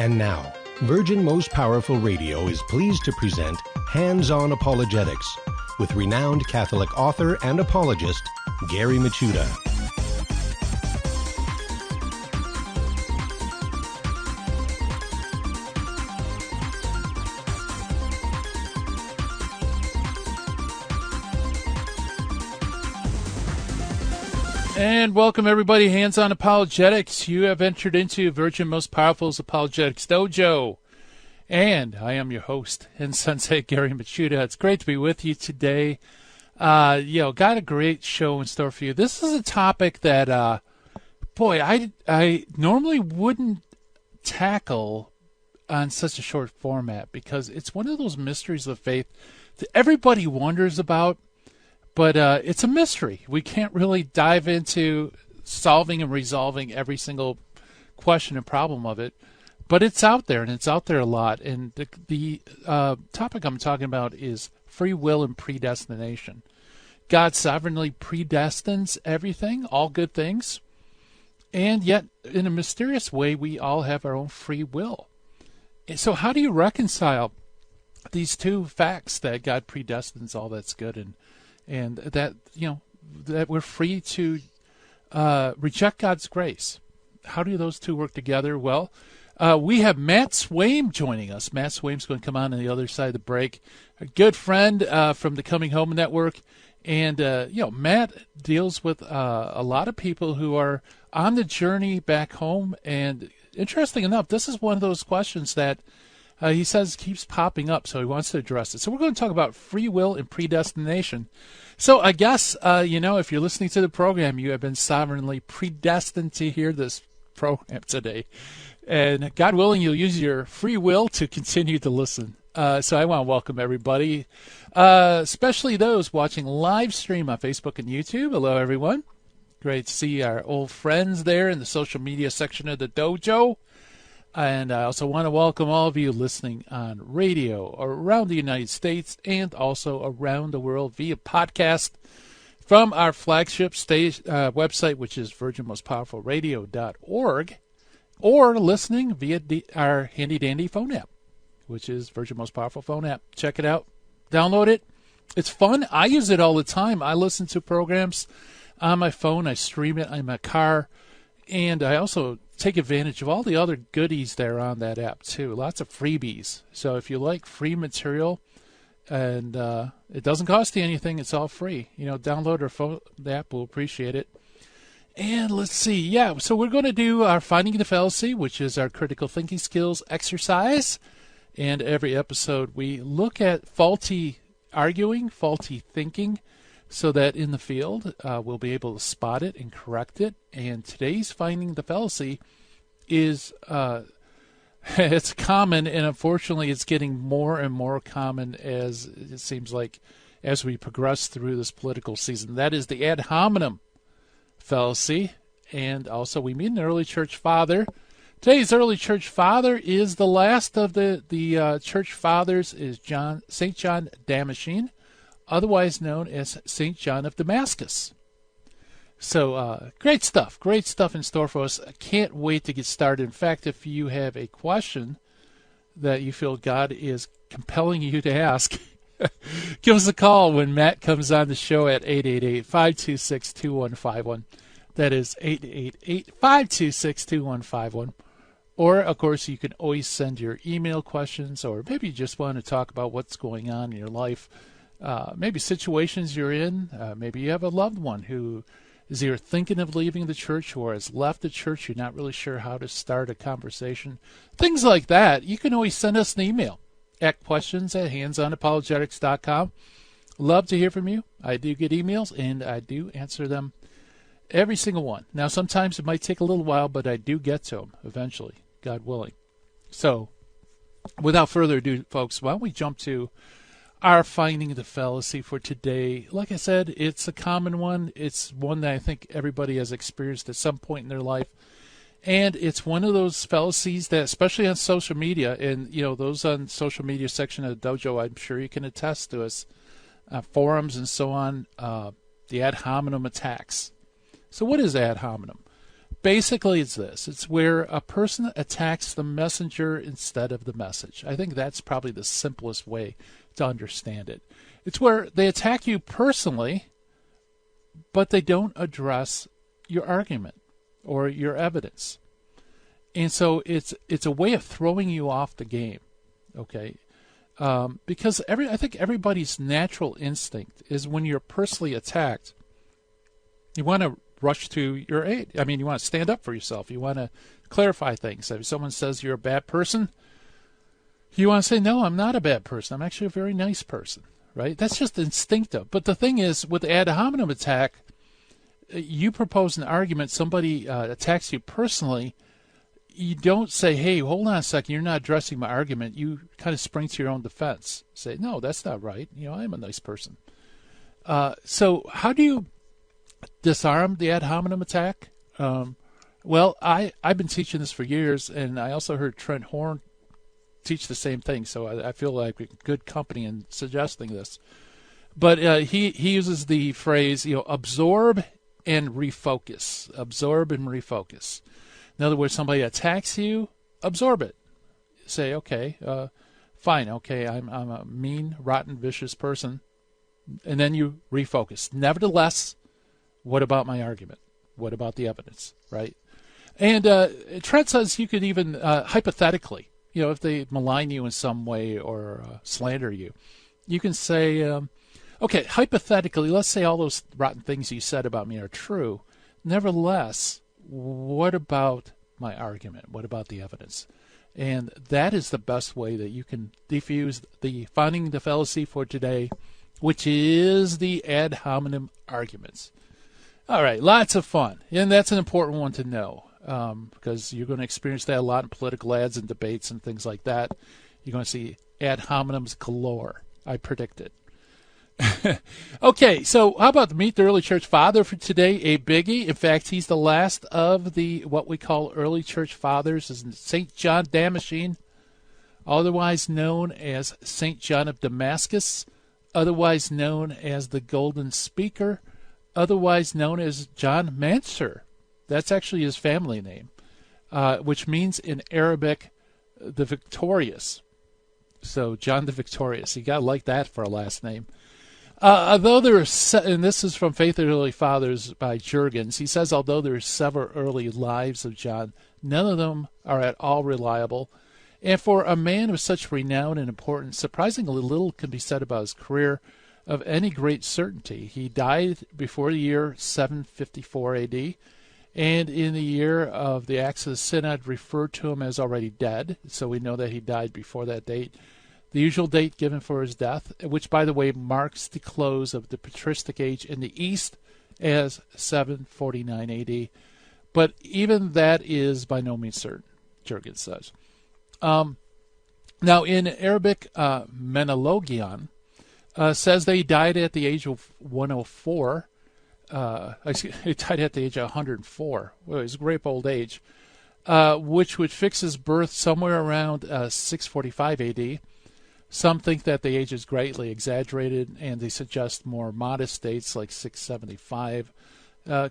And now, Virgin Most Powerful Radio is pleased to present Hands-On Apologetics with renowned Catholic author and apologist, Gary Michuta. And welcome, everybody. Hands-On Apologetics. You have entered into Virgin Most Powerful's Apologetics Dojo. And I am your host and sensei, Gary Michuta. It's great to be with you today. Got a great show in store for you. This is a topic that, I normally wouldn't tackle on such a short format because it's one of those mysteries of faith that everybody wonders about. But it's a mystery. We can't really dive into solving and resolving every single question and problem of it. But it's out there, and it's out there a lot. And the topic I'm talking about is free will and predestination. God sovereignly predestines everything, all good things. And yet, in a mysterious way, we all have our own free will. And so how do you reconcile these two facts that God predestines all that's good and that, that we're free to reject God's grace? How do those two work together? Well, we have Matt Swaim joining us. Matt Swaim's going to come on the other side of the break. A good friend from the Coming Home Network. And, Matt deals with a lot of people who are on the journey back home. And interesting enough, this is one of those questions that he says keeps popping up, so he wants to address it. So we're going to talk about free will and predestination. So I guess, if you're listening to the program, you have been sovereignly predestined to hear this program today. And God willing, you'll use your free will to continue to listen. So I want to welcome everybody, especially those watching live stream on Facebook and YouTube. Hello, everyone. Great to see our old friends there in the social media section of the dojo. And I also want to welcome all of you listening on radio around the United States and also around the world via podcast from our flagship website, which is virginmostpowerfulradio.org, or listening via our handy-dandy phone app, which is Virgin Most Powerful phone app. Check it out. Download it. It's fun. I use it all the time. I listen to programs on my phone. I stream it in my car. And I also take advantage of all the other goodies that are on that app, too. Lots of freebies. So if you like free material, and it doesn't cost you anything, it's all free. Download the app. We'll appreciate it. And let's see. Yeah, so we're going to do our Finding the Fallacy, which is our critical thinking skills exercise. And every episode we look at faulty arguing, faulty thinking, so that in the field we'll be able to spot it and correct it. And today's Finding the Fallacy is it's common, and unfortunately it's getting more and more common as it seems like as we progress through this political season. That is the ad hominem fallacy. And also we meet an early church father. Today's early church father is the last of the church fathers, is St. John Damascene, otherwise known as St. John of Damascus. So great stuff in store for us. I can't wait to get started. In fact, if you have a question that you feel God is compelling you to ask, give us a call when Matt comes on the show at 888-526-2151. That is 888-526-2151. Or, of course, you can always send your email questions, or maybe you just want to talk about what's going on in your life. Maybe situations you're in. Maybe you have a loved one who is either thinking of leaving the church or has left the church. You're not really sure how to start a conversation. Things like that. You can always send us an email at questions@handsonapologetics.com. Love to hear from you. I do get emails, and I do answer them, every single one. Now, sometimes it might take a little while, but I do get to them eventually, God willing. So, without further ado, folks, why don't we jump to our Finding the Fallacy for today. Like I said, it's a common one. It's one that I think everybody has experienced at some point in their life. And it's one of those fallacies that, especially on social media, and those on social media section of the dojo, I'm sure you can attest to us, forums and so on, the ad hominem attacks. So what is ad hominem? basically it's this. It's where a person attacks the messenger instead of the message. I think that's probably the simplest way to understand it. It's where they attack you personally, but they don't address your argument or your evidence. And so it's a way of throwing you off the game, okay? Because I think everybody's natural instinct is when you're personally attacked, you want to rush to your aid. I mean, you want to stand up for yourself. You want to clarify things. If someone says you're a bad person, you want to say, no, I'm not a bad person. I'm actually a very nice person, right? That's just instinctive. But the thing is, with the ad hominem attack, you propose an argument, somebody attacks you personally, you don't say, hey, hold on a second, you're not addressing my argument. You kind of spring to your own defense. Say, no, that's not right. I'm a nice person. So how do you disarm the ad hominem attack? Well, I've been teaching this for years, and I also heard Trent Horn teach the same thing, so I feel like good company in suggesting this. But he uses the phrase, absorb and refocus. Absorb and refocus. In other words, somebody attacks you, absorb it. Say, okay, fine, okay, I'm a mean, rotten, vicious person. And then you refocus. Nevertheless, what about my argument? What about the evidence, right? And Trent says you could even, hypothetically, if they malign you in some way or slander you, you can say, okay, hypothetically, let's say all those rotten things you said about me are true. Nevertheless, what about my argument? What about the evidence? And that is the best way that you can defuse finding the fallacy for today, which is the ad hominem arguments. All right, lots of fun. And that's an important one to know because you're going to experience that a lot in political ads and debates and things like that. You're going to see ad hominems galore. I predict it. Okay, so how about meet the early church father for today? A biggie. In fact, he's the last of the what we call early church fathers, is St. John Damascene, otherwise known as St. John of Damascus, otherwise known as the Golden Speaker, otherwise known as John Mansur. That's actually his family name, which means in Arabic, the victorious. So John the Victorious. You got to like that for a last name. Although there are, and this is from Faith of the Early Fathers by Jurgens, he says, although there are several early lives of John, none of them are at all reliable. And for a man of such renown and importance, surprisingly little can be said about his career of any great certainty. He died before the year 754 AD, and in the year of the Acts of the Synod referred to him as already dead, so we know that he died before that date. The usual date given for his death, which, by the way, marks the close of the patristic age in the East as 749 AD. But even that is by no means certain, Jurgens says. Now, in Arabic, Menologion says that he died at the age of 104. He died at the age of 104. Well, he's a great old age, which would fix his birth somewhere around 645 AD. Some think that the age is greatly exaggerated, and they suggest more modest dates like 675.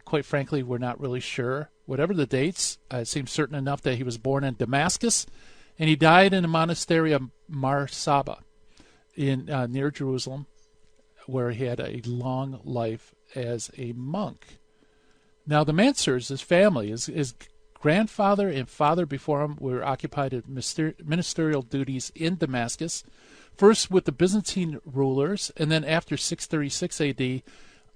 Quite frankly, we're not really sure. Whatever the dates, it seems certain enough that he was born in Damascus, and he died in the monastery of Mar Saba near Jerusalem, where he had a long life as a monk. Now, the Mansurs, his family, his grandfather and father before him were occupied at ministerial duties in Damascus, first with the Byzantine rulers, and then after 636 AD,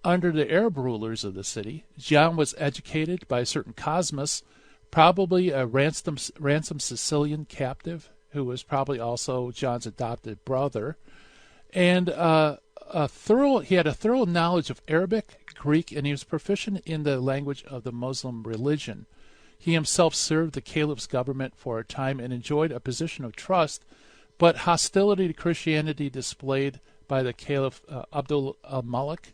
under the Arab rulers of the city. John was educated by a certain Cosmas, probably a ransomed Sicilian captive, who was probably also John's adopted brother. And he had a thorough knowledge of Arabic, Greek, and he was proficient in the language of the Muslim religion. He himself served the caliph's government for a time and enjoyed a position of trust, but hostility to Christianity displayed by the Caliph Abdul al-Malik,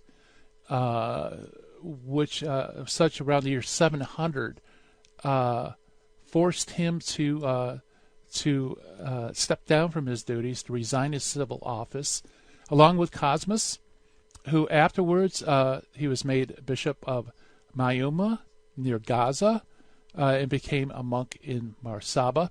which such around the year 700, forced him to step down from his duties, to resign his civil office, along with Cosmas, who afterwards he was made bishop of Mayuma near Gaza, and became a monk in Marsaba.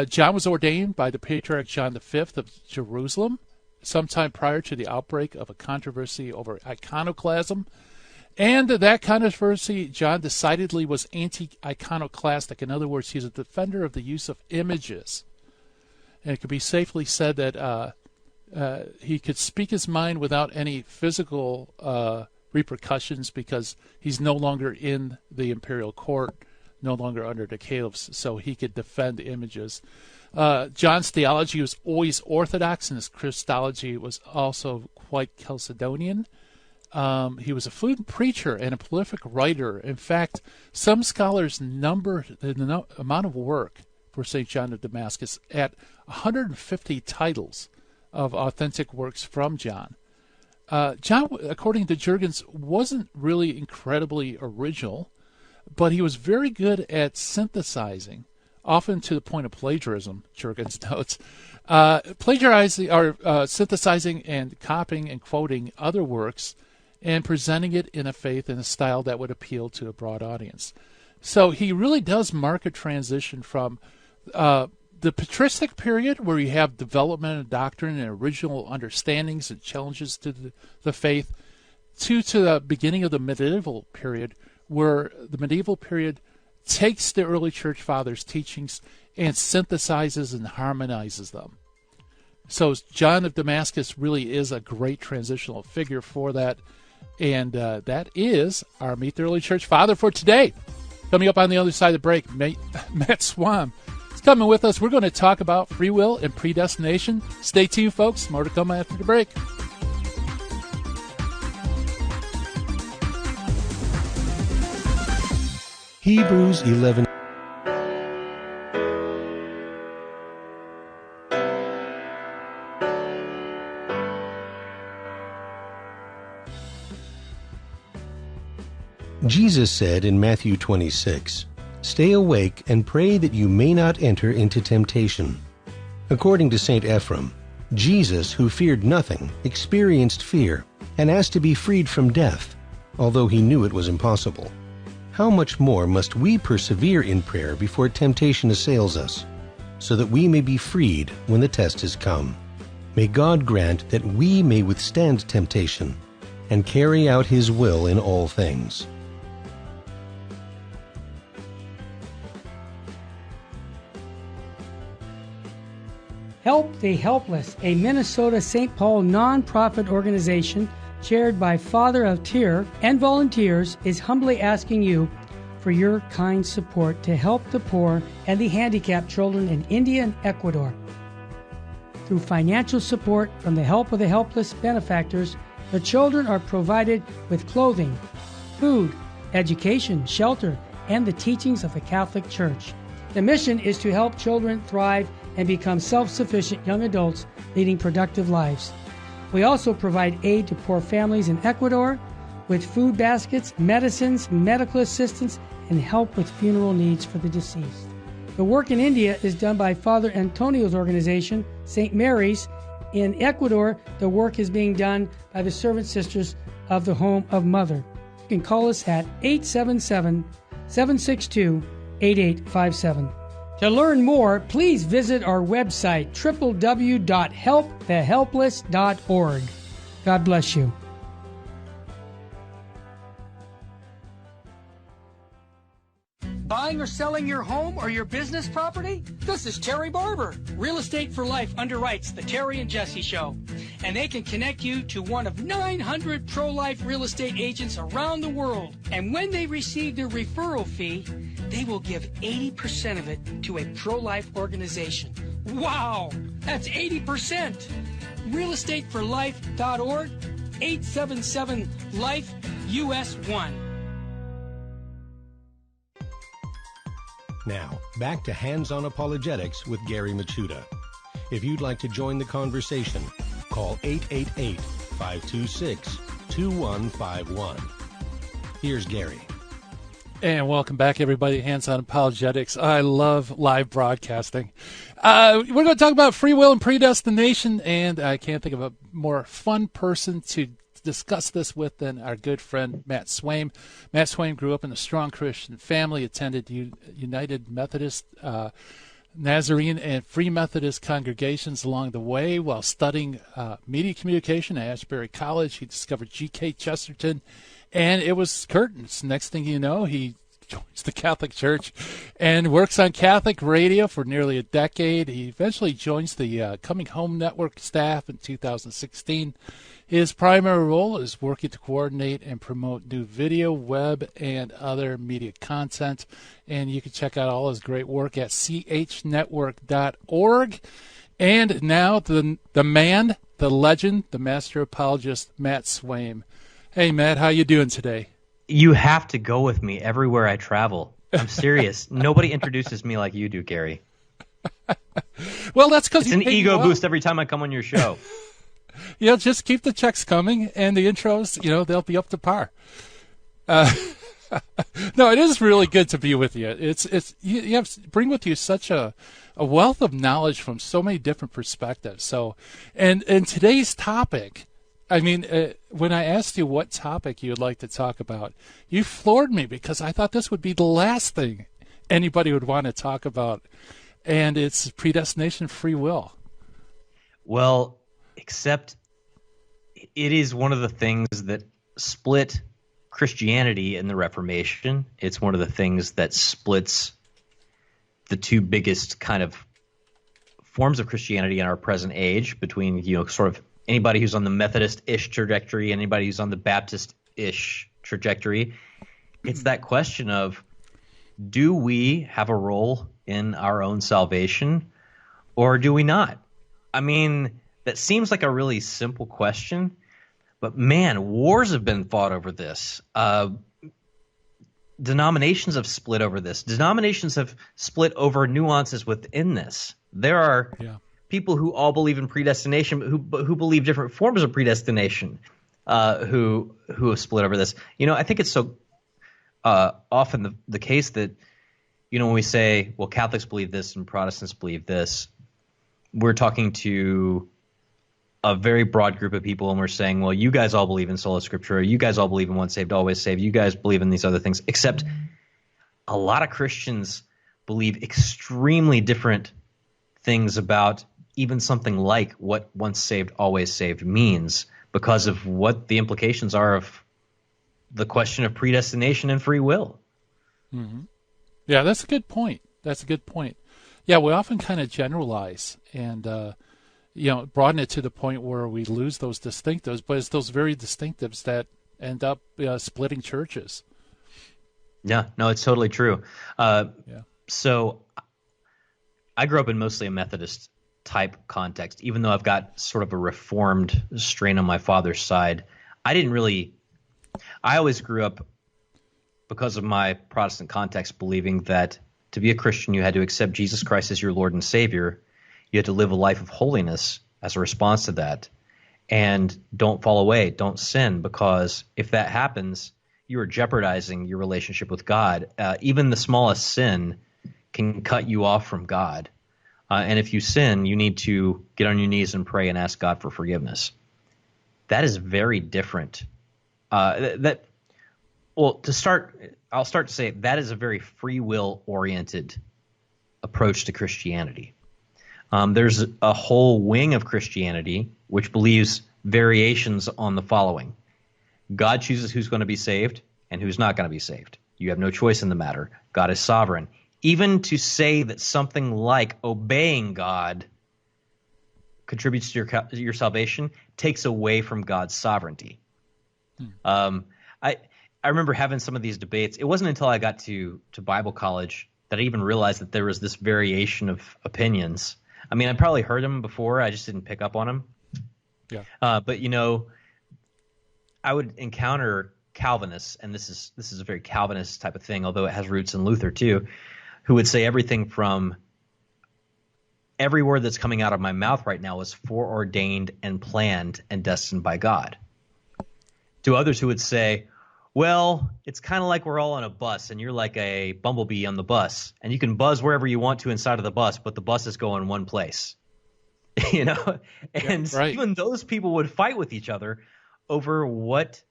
John was ordained by the Patriarch John V of Jerusalem sometime prior to the outbreak of a controversy over iconoclasm. And that controversy, John decidedly was anti-iconoclastic. In other words, he's a defender of the use of images. And it could be safely said that he could speak his mind without any physical repercussions because he's no longer in the imperial court, no longer under the caliphs, so he could defend images. John's theology was always orthodox, and his Christology was also quite Chalcedonian. He was a fluent preacher and a prolific writer. In fact, some scholars number the amount of work for St. John of Damascus at 150 titles of authentic works from John. John, according to Jurgens, wasn't really incredibly original, but he was very good at synthesizing, often to the point of plagiarism, Jurgens notes. Plagiarizing or synthesizing and copying and quoting other works and presenting it in a faith and a style that would appeal to a broad audience. So he really does mark a transition from the patristic period, where you have development of doctrine and original understandings and challenges to the faith, to the beginning of the medieval period, where the medieval period takes the early church fathers' teachings and synthesizes and harmonizes them. So John of Damascus really is a great transitional figure for that. And that is our Meet the Early Church Father for today. Coming up on the other side of the break, Matt Swaim is coming with us. We're going to talk about free will and predestination. Stay tuned, folks. More to come after the break. Hebrews 11. Jesus said in Matthew 26, "Stay awake and pray that you may not enter into temptation." According to St. Ephrem, Jesus, who feared nothing, experienced fear and asked to be freed from death, although he knew it was impossible. How much more must we persevere in prayer before temptation assails us, so that we may be freed when the test has come? May God grant that we may withstand temptation and carry out His will in all things. Help the Helpless, a Minnesota St. Paul nonprofit organization chaired by Father of Tyr and volunteers, is humbly asking you for your kind support to help the poor and the handicapped children in India and Ecuador. Through financial support from the Help of the Helpless benefactors, the children are provided with clothing, food, education, shelter, and the teachings of the Catholic Church. The mission is to help children thrive and become self-sufficient young adults leading productive lives. We also provide aid to poor families in Ecuador with food baskets, medicines, medical assistance, and help with funeral needs for the deceased. The work in India is done by Father Antonio's organization, St. Mary's. In Ecuador, the work is being done by the Servant Sisters of the Home of Mother. You can call us at 877-762-8857. To learn more, please visit our website, www.helpthehelpless.org. God bless you. Buying or selling your home or your business property? This is Terry Barber. Real Estate for Life underwrites the Terry and Jesse Show, and they can connect you to one of 900 pro-life real estate agents around the world. And when they receive their referral fee, they will give 80% of it to a pro-life organization. Wow, that's 80%. realestateforlife.org, 877-LIFE-US1. Now, back to Hands-On Apologetics with Gary Machuda. If you'd like to join the conversation, call 888-526-2151. Here's Gary. And welcome back, everybody. Hands-On Apologetics. I love live broadcasting. We're going to talk about free will and predestination, and I can't think of a more fun person to to discuss this with than our good friend Matt Swaim. Matt Swaim grew up in a strong Christian family, attended United Methodist, Nazarene, and Free Methodist congregations along the way. While studying media communication at Ashbury College, he discovered G.K. Chesterton, and it was curtains. Next thing you know, he joins the Catholic Church and works on Catholic radio for nearly a decade. He eventually joins the Coming Home Network staff in 2016. His primary role is working to coordinate and promote new video, web, and other media content. And you can check out all his great work at chnetwork.org. And now the man, the legend, the master apologist, Matt Swaim. Hey, Matt, how you doing today? You have to go with me everywhere I travel. I'm serious. Nobody introduces me like you do, Gary. Well, that's because it's an ego boost every time I come on your show. Just keep the checks coming, and the intros, they'll be up to par. No, it is really good to be with you. It's you have bring with you such a wealth of knowledge from so many different perspectives. So, and today's topic. I mean, when I asked you what topic you would like to talk about, you floored me because I thought this would be the last thing anybody would want to talk about, and it's predestination, free will. Well, except it is one of the things that split Christianity in the Reformation. It's one of the things that splits the two biggest kind of forms of Christianity in our present age between, sort of anybody who's on the Methodist-ish trajectory, anybody who's on the Baptist-ish trajectory. It's that question of, do we have a role in our own salvation or do we not? I mean, that seems like a really simple question, but man, wars have been fought over this. Denominations have split over this. Denominations have split over nuances within this. There are people who all believe in predestination, who believe different forms of predestination, who have split over this. I think it's so often the case that, when we say, well, Catholics believe this and Protestants believe this, we're talking to a very broad group of people, and we're saying, well, you guys all believe in sola scriptura, you guys all believe in once saved, always saved, you guys believe in these other things, except a lot of Christians believe extremely different things about even something like what once saved, always saved means because of what the implications are of the question of predestination and free will. Mm-hmm. Yeah, that's a good point. Yeah, we often kind of generalize and, broaden it to the point where we lose those distinctives, but it's those very distinctives that end up splitting churches. Yeah, no, it's totally true. So I grew up in mostly a Methodist type context, even though I've got sort of a Reformed strain on my father's side. I always grew up, because of my Protestant context, believing that to be a Christian, you had to accept Jesus Christ as your Lord and Savior. You had to live a life of holiness as a response to that. And don't fall away, don't sin, because if that happens, you are jeopardizing your relationship with God. Even the smallest sin can cut you off from God. And if you sin, you need to get on your knees and pray and ask God for forgiveness. That is very different. I'll start to say that is a very free will oriented approach to Christianity. There's a whole wing of Christianity which believes variations on the following. God chooses who's going to be saved and who's not going to be saved. You have no choice in the matter. God is sovereign. Even to say that something like obeying God contributes to your salvation takes away from God's sovereignty. I remember having some of these debates. It wasn't until I got to Bible college that I even realized that there was this variation of opinions. I mean, I probably heard them before. I just didn't pick up on them. Yeah. But I would encounter Calvinists, and this is a very Calvinist type of thing, although it has roots in Luther too, who would say everything from every word that's coming out of my mouth right now is foreordained and planned and destined by God. To others who would say, well, it's kind of like we're all on a bus and you're like a bumblebee on the bus and you can buzz wherever you want to inside of the bus, but the bus is going one place, And right. even those people would fight with each other over what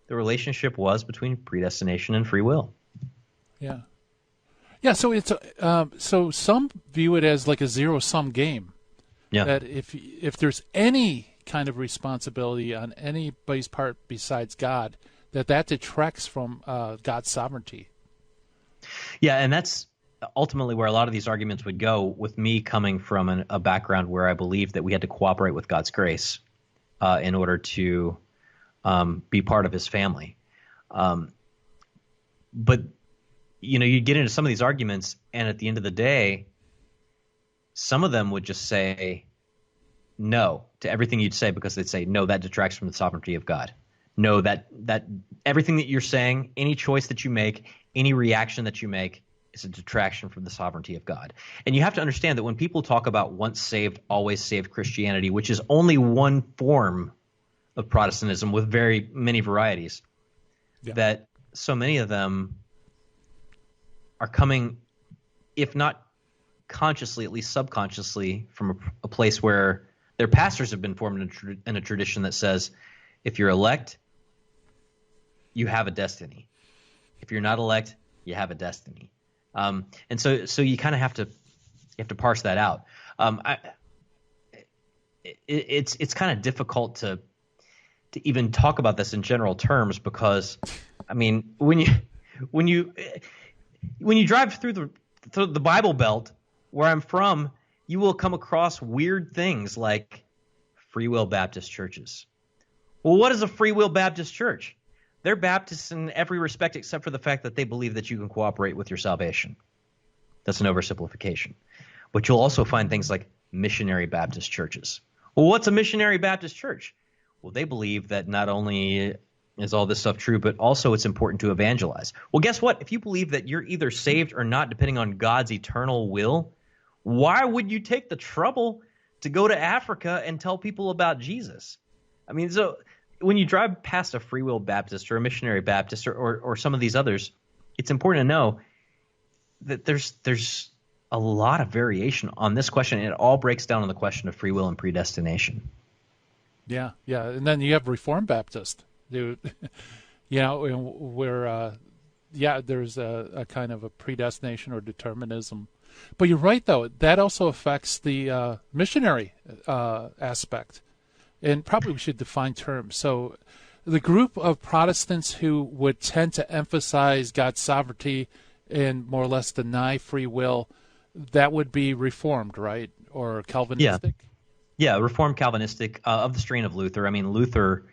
the relationship was between predestination and free will. Yeah. Yeah, so it's so some view it as like a zero-sum game. Yeah. That if there's any kind of responsibility on anybody's part besides God, that detracts from God's sovereignty. Yeah, and that's ultimately where a lot of these arguments would go, with me coming from a background where I believed that we had to cooperate with God's grace in order to be part of his family. But you get into some of these arguments, and at the end of the day, some of them would just say no to everything you'd say, because they'd say, no, that detracts from the sovereignty of God. No, that everything that you're saying, any choice that you make, any reaction that you make is a detraction from the sovereignty of God. And you have to understand that when people talk about once saved, always saved Christianity, which is only one form of Protestantism with very many varieties, that so many of them are coming, if not consciously, at least subconsciously, from a place where their pastors have been formed in a tradition that says, if you're elect, you have a destiny. If you're not elect, you have a destiny. And so you kind of have to parse that out. It's kind of difficult to even talk about this in general terms, because I mean, when you drive through the Bible Belt where I'm from, you will come across weird things like free will Baptist churches. Well, what is a free will Baptist church? They're Baptists in every respect except for the fact that they believe that you can cooperate with your salvation. That's an oversimplification. But you'll also find things like missionary Baptist churches. Well, what's a missionary Baptist church? Well, they believe that not only is all this stuff true, but also it's important to evangelize. Well, guess what? If you believe that you're either saved or not, depending on God's eternal will, why would you take the trouble to go to Africa and tell people about Jesus? I mean, so when you drive past a free will Baptist or a missionary Baptist or some of these others, it's important to know that there's a lot of variation on this question, and it all breaks down on the question of free will and predestination. Yeah, and then you have Reformed Baptist, dude. Where there's a kind of a predestination or determinism. But you're right, though. That also affects the missionary aspect. And probably we should define terms. So the group of Protestants who would tend to emphasize God's sovereignty and more or less deny free will, that would be Reformed, right? Or Calvinistic? Yeah, Reformed Calvinistic, of the strain of Luther. I mean, Luther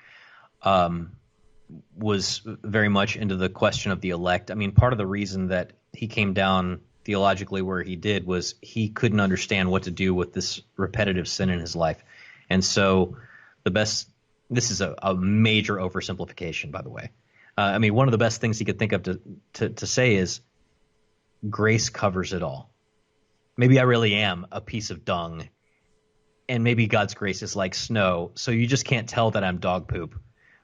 was very much into the question of the elect. I mean, part of the reason that he came down theologically where he did was he couldn't understand what to do with this repetitive sin in his life. And so this is a major oversimplification, by the way. I mean, one of the best things he could think of to say is, grace covers it all. Maybe I really am a piece of dung, and maybe God's grace is like snow, so you just can't tell that I'm dog poop,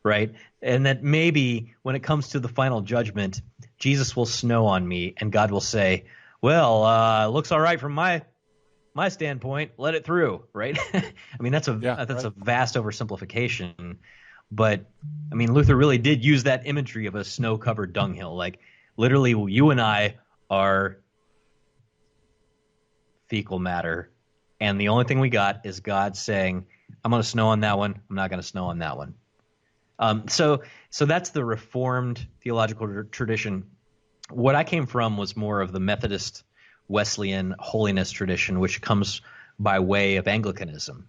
right? And that maybe when it comes to the final judgment, Jesus will snow on me, and God will say, well, looks all right from my standpoint, let it through, right? I mean, that's a vast oversimplification, but I mean, Luther really did use that imagery of a snow-covered dunghill. Like, literally, you and I are fecal matter, and the only thing we got is God saying, I'm going to snow on that one, I'm not going to snow on that one. So that's the Reformed theological tradition. What I came from was more of the Methodist Wesleyan holiness tradition, which comes by way of Anglicanism.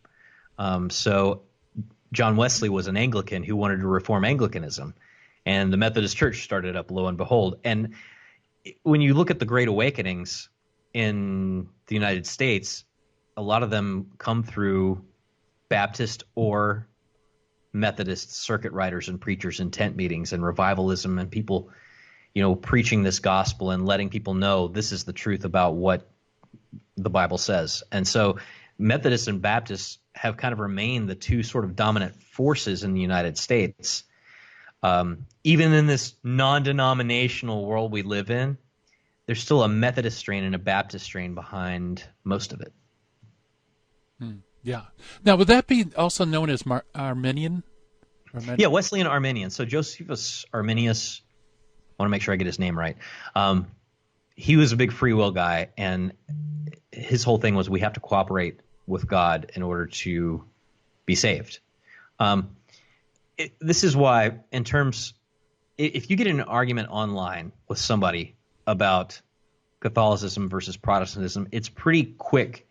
So John Wesley was an Anglican who wanted to reform Anglicanism, and the Methodist Church started up, lo and behold. And when you look at the Great Awakenings in the United States, a lot of them come through Baptist or Methodist circuit riders and preachers in tent meetings and revivalism, and people preaching this gospel and letting people know this is the truth about what the Bible says. And so Methodists and Baptists have kind of remained the two sort of dominant forces in the United States. Even in this non-denominational world we live in, there's still a Methodist strain and a Baptist strain behind most of it. Yeah. Now, would that be also known as Arminian? Yeah, Wesleyan Arminian. So Josephus Arminius, I want to make sure I get his name right. He was a big free will guy, and his whole thing was we have to cooperate with God in order to be saved. This is why, if you get in an argument online with somebody about Catholicism versus Protestantism, it's pretty quick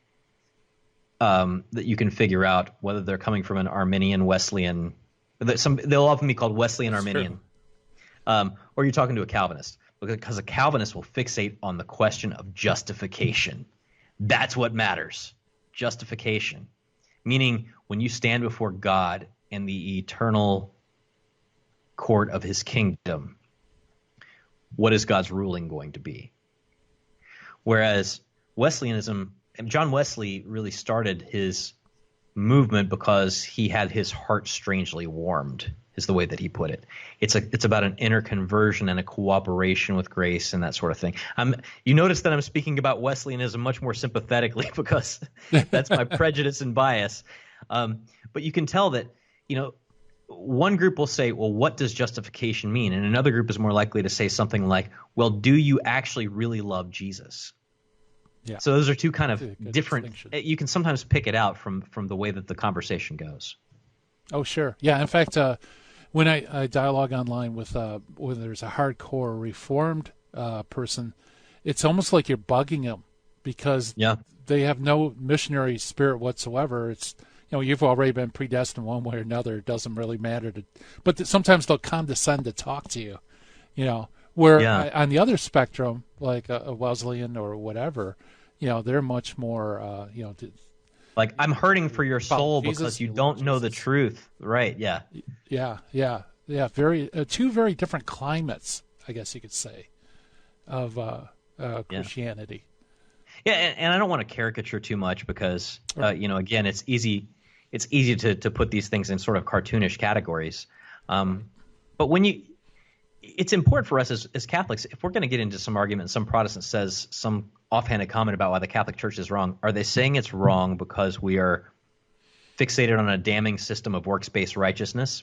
that you can figure out whether they're coming from an Arminian, Wesleyan. They'll often be called Wesleyan Arminian, or you're talking to a Calvinist, because a Calvinist will fixate on the question of justification. That's what matters. Justification, meaning when you stand before God in the eternal court of his kingdom, what is God's ruling going to be? Whereas Wesleyanism, and John Wesley really started his movement because he had his heart strangely warmed, is the way that he put it. It's about an inner conversion and a cooperation with grace and that sort of thing. You notice that I'm speaking about Wesleyanism much more sympathetically because that's my prejudice and bias. But you can tell that, one group will say, well, what does justification mean? And another group is more likely to say something like, well, do you actually really love Jesus? Yeah. So those are two kind of different – you can sometimes pick it out from the way that the conversation goes. Oh, sure. Yeah, in fact, when I dialogue online with when there's a hardcore Reformed person, it's almost like you're bugging them because they have no missionary spirit whatsoever. It's you've already been predestined one way or another. It doesn't really matter. But sometimes they'll condescend to talk to you, on the other spectrum, like a Wesleyan or whatever, they're much more, like, I'm hurting for your soul because you don't know the truth. Right, yeah. Yeah. Very two very different climates, I guess you could say, of Christianity. Yeah, and I don't want to caricature too much because, again, it's easy to put these things in sort of cartoonish categories. But it's important for us as Catholics, if we're going to get into some argument, some Protestant says some offhanded comment about why the Catholic Church is wrong, are they saying it's wrong because we are fixated on a damning system of works-based righteousness?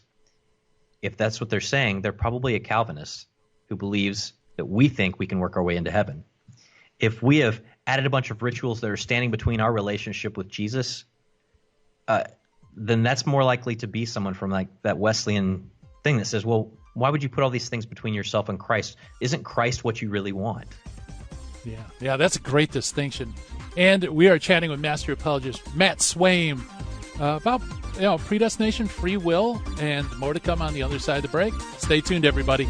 If that's what they're saying, they're probably a Calvinist who believes that we think we can work our way into heaven. If we have added a bunch of rituals that are standing between our relationship with Jesus, then that's more likely to be someone from like that Wesleyan thing that says, well, why would you put all these things between yourself and Christ? Isn't Christ what you really want? Yeah, that's a great distinction. And we are chatting with Master Apologist Matt Swaim about predestination, free will, and more to come on the other side of the break. Stay tuned, everybody.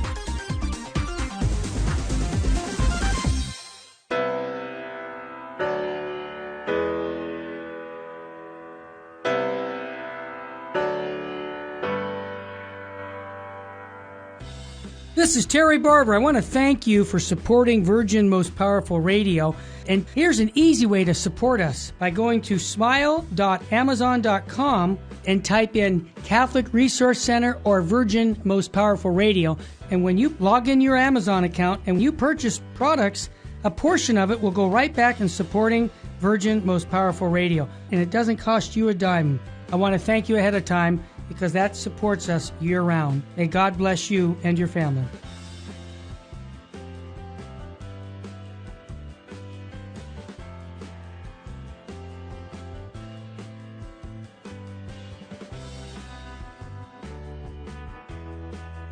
This is Terry Barber. I want to thank you for supporting Virgin Most Powerful Radio. And here's an easy way to support us by going to smile.amazon.com and type in Catholic Resource Center or Virgin Most Powerful Radio. And when you log in your Amazon account and you purchase products, a portion of it will go right back in supporting Virgin Most Powerful Radio. And it doesn't cost you a dime. I want to thank you ahead of time, because that supports us year-round. May God bless you and your family.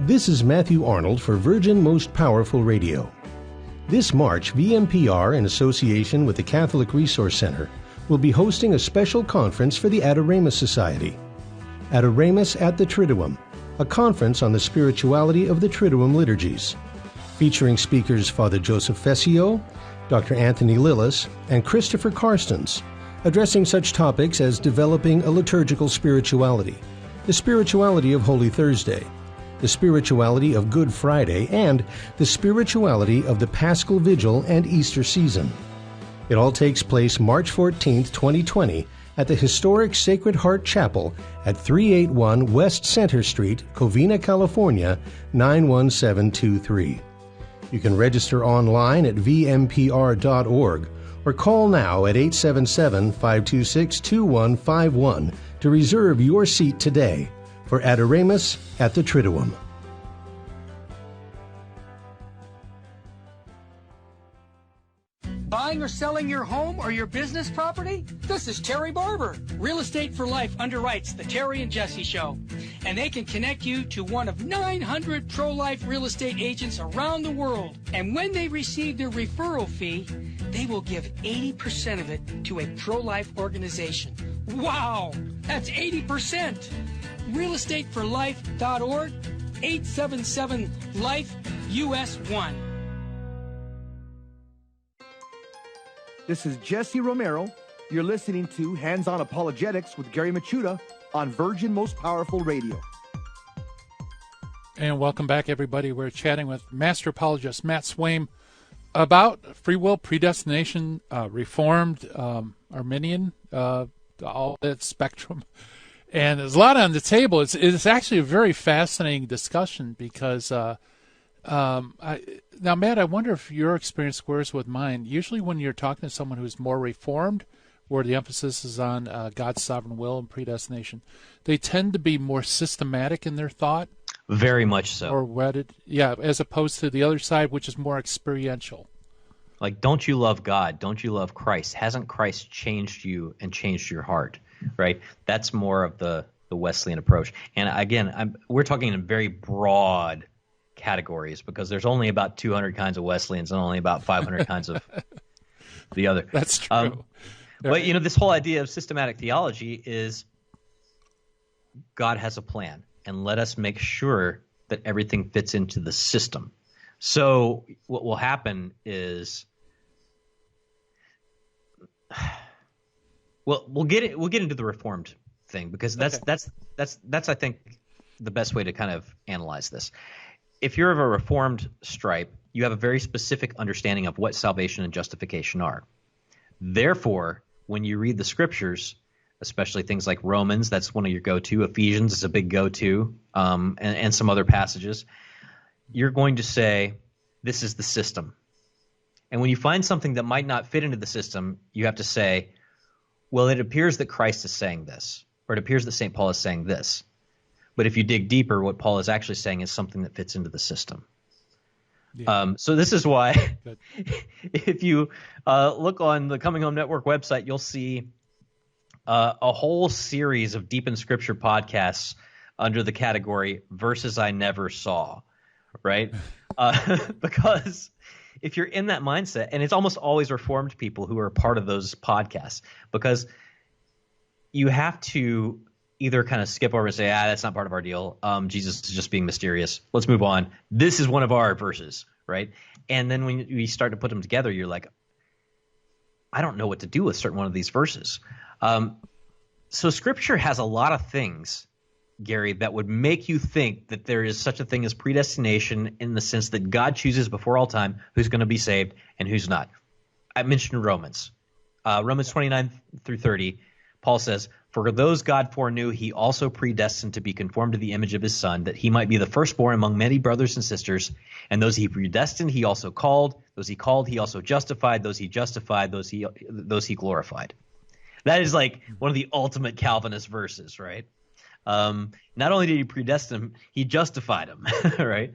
This is Matthew Arnold for Virgin Most Powerful Radio. This March, VMPR, in association with the Catholic Resource Center, will be hosting a special conference for the Adoramus Society. Adoramus at the Triduum, a conference on the spirituality of the Triduum liturgies, featuring speakers Father Joseph Fessio, Dr. Anthony Lillis, and Christopher Carstens, addressing such topics as developing a liturgical spirituality, the spirituality of Holy Thursday, the spirituality of Good Friday, and the spirituality of the Paschal Vigil and Easter season. It all takes place March 14, 2020, at the historic Sacred Heart Chapel at 381 West Center Street, Covina, California, 91723. You can register online at vmpr.org or call now at 877-526-2151 to reserve your seat today. for Adoramus at the Triduum. Buying or selling your home or your business property? This is Terry Barber. Real Estate for Life underwrites the Terry and Jesse Show. And they can connect you to one of 900 pro-life real estate agents around the world. And when they receive their referral fee, they will give 80% of it to a pro-life organization. Wow! That's 80%! realestateforlife.org, 877-LIFE-US1. This is Jesse Romero. You're listening to Hands-On Apologetics with Gary Machuda on Virgin Most Powerful Radio. And welcome back, everybody. We're chatting with Master Apologist Matt Swaim about free will, predestination, Reformed, Arminian, all that spectrum. And there's a lot on the table. It's actually a very fascinating discussion because now, Matt, I wonder if your experience squares with mine. Usually when you're talking to someone who's more Reformed, where the emphasis is on God's sovereign will and predestination, they tend to be more systematic in their thought. Very much so. Or wedded, yeah, as opposed to the other side, which is more experiential. Like, don't you love God? Don't you love Christ? Hasn't Christ changed you and changed your heart, right? That's more of the Wesleyan approach. And again, we're talking in very broad categories because there's only about 200 kinds of Wesleyans and only about 500 kinds of the other. That's true. But, this whole idea of systematic theology is God has a plan, and let us make sure that everything fits into the system. So what will happen is, well, we'll get into the Reformed thing because that's I think the best way to kind of analyze this. If you're of a Reformed stripe, you have a very specific understanding of what salvation and justification are. Therefore, when you read the scriptures, especially things like Romans, that's one of your go-to. Ephesians is a big go-to, and some other passages. You're going to say, this is the system. And when you find something that might not fit into the system, you have to say, well, it appears that Christ is saying this, or it appears that St. Paul is saying this. But if you dig deeper, what Paul is actually saying is something that fits into the system. Yeah. So this is why if you look on the Coming Home Network website, you'll see a whole series of Deep in Scripture podcasts under the category Verses I Never Saw, right? Because if you're in that mindset, and it's almost always Reformed people who are part of those podcasts, because you have to either kind of skip over and say, that's not part of our deal. Jesus is just being mysterious. Let's move on. This is one of our verses, right? And then when you start to put them together, you're like, I don't know what to do with certain one of these verses. So Scripture has a lot of things, Gary, that would make you think that there is such a thing as predestination in the sense that God chooses before all time who's going to be saved and who's not. I mentioned Romans. Romans 29 through 30, Paul says, for those God foreknew, he also predestined to be conformed to the image of his Son, that he might be the firstborn among many brothers and sisters. And those he predestined, he also called. Those he called, he also justified. Those he justified, those he glorified. That is like one of the ultimate Calvinist verses, right? Not only did he predestine, he justified him, right?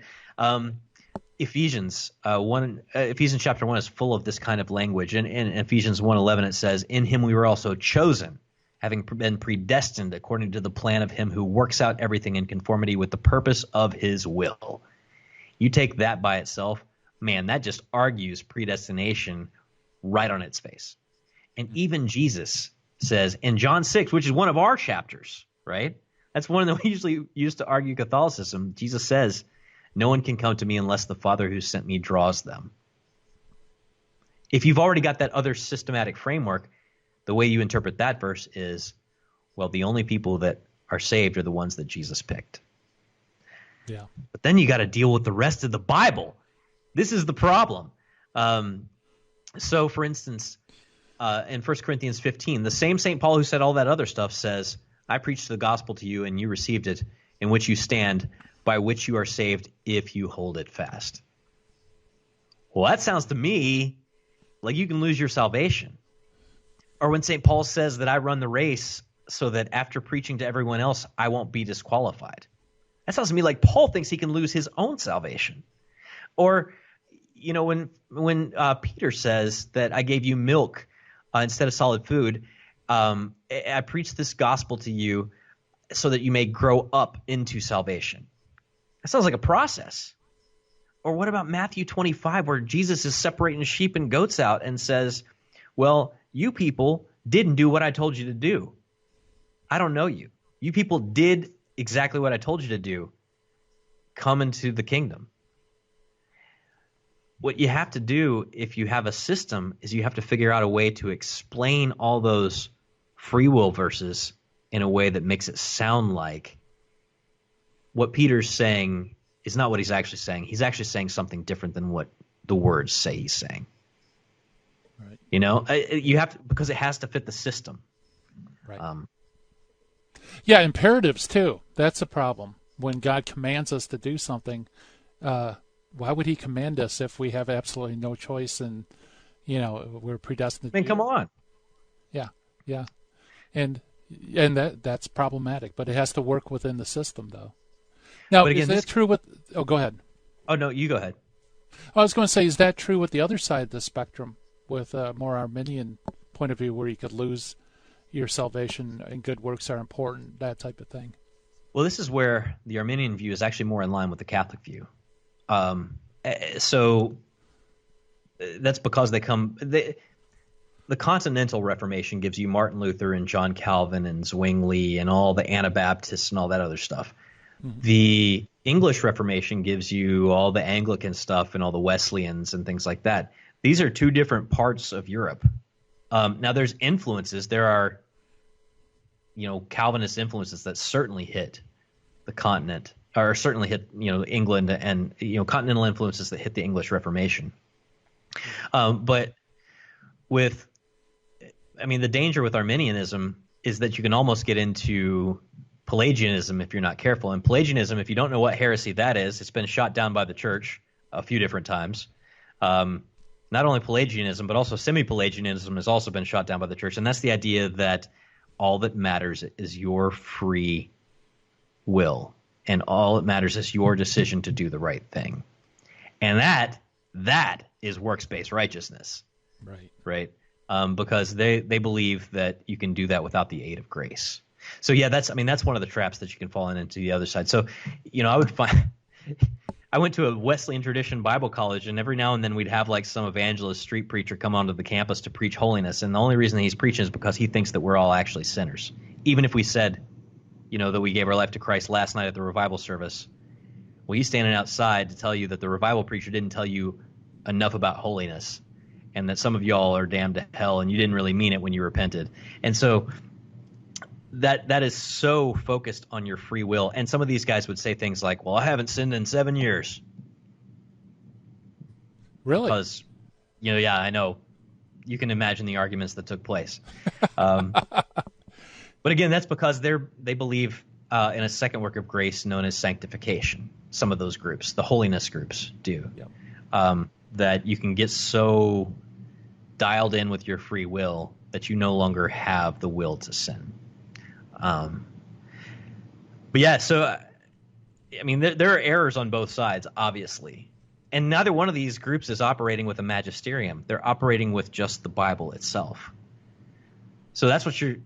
Ephesians chapter 1 is full of this kind of language. In Ephesians 1:11 it says, in him we were also chosen, having been predestined according to the plan of him who works out everything in conformity with the purpose of his will. You take that by itself, man, that just argues predestination right on its face. And even Jesus says in John 6, which is one of our chapters, right? That's one that we usually use to argue Catholicism. Jesus says, no one can come to me unless the Father who sent me draws them. If you've already got that other systematic framework, the way you interpret that verse is, well, the only people that are saved are the ones that Jesus picked. Yeah. But then you got to deal with the rest of the Bible. This is the problem. So, for instance, in 1 Corinthians 15, the same St. Paul who said all that other stuff says, I preached the gospel to you and you received it, in which you stand, by which you are saved if you hold it fast. Well, that sounds to me like you can lose your salvation. Or when St. Paul says that I run the race so that after preaching to everyone else, I won't be disqualified. That sounds to me like Paul thinks he can lose his own salvation. Or, when Peter says that I gave you milk instead of solid food, I preached this gospel to you so that you may grow up into salvation. That sounds like a process. Or what about Matthew 25, where Jesus is separating sheep and goats out and says, well, you people didn't do what I told you to do. I don't know you. You people did exactly what I told you to do. Come into the kingdom. What you have to do if you have a system is you have to figure out a way to explain all those free will verses in a way that makes it sound like what Peter's saying is not what he's actually saying. He's actually saying something different than what the words say he's saying. Right. You have to, because it has to fit the system. Right. Yeah, imperatives too. That's a problem. When God commands us to do something, why would he command us if we have absolutely no choice and, we're predestined to come on. Yeah, yeah. And that's problematic, but it has to work within the system, though. Now, again, is that true with – oh, go ahead. Oh, no, you go ahead. I was going to say, is that true with the other side of the spectrum, with a more Arminian point of view, where you could lose your salvation and good works are important, that type of thing? Well, this is where the Arminian view is actually more in line with the Catholic view. So that's because the Continental Reformation gives you Martin Luther and John Calvin and Zwingli and all the Anabaptists and all that other stuff. Mm-hmm. The English Reformation gives you all the Anglican stuff and all the Wesleyans and things like that. These are two different parts of Europe. Now, there's influences. There are, Calvinist influences that certainly hit the continent, or certainly hit, England, and, continental influences that hit the English Reformation. But the danger with Arminianism is that you can almost get into Pelagianism if you're not careful. And Pelagianism, if you don't know what heresy that is, it's been shot down by the church a few different times. Not only Pelagianism, but also semi-Pelagianism has also been shot down by the church. And that's the idea that all that matters is your free will. And all that matters is your decision to do the right thing. And that is works-based righteousness. Right? Because they believe that you can do that without the aid of grace. So yeah, that's one of the traps that you can fall into the other side. So, I went to a Wesleyan tradition Bible college, and every now and then we'd have like some evangelist street preacher come onto the campus to preach holiness. And the only reason he's preaching is because he thinks that we're all actually sinners. Even if we said, that we gave our life to Christ last night at the revival service, well, he's standing outside to tell you that the revival preacher didn't tell you enough about holiness, and that some of y'all are damned to hell, and you didn't really mean it when you repented. And so that is so focused on your free will. And some of these guys would say things like, well, I haven't sinned in 7 years. Really? Because, yeah, I know. You can imagine the arguments that took place. But again, that's because they believe in a second work of grace known as sanctification. Some of those groups, the holiness groups, do. Yep. That you can get so dialed in with your free will that you no longer have the will to sin. But yeah, so there are errors on both sides, obviously, and neither one of these groups is operating with a magisterium. They're operating with just the Bible itself. So that's what you're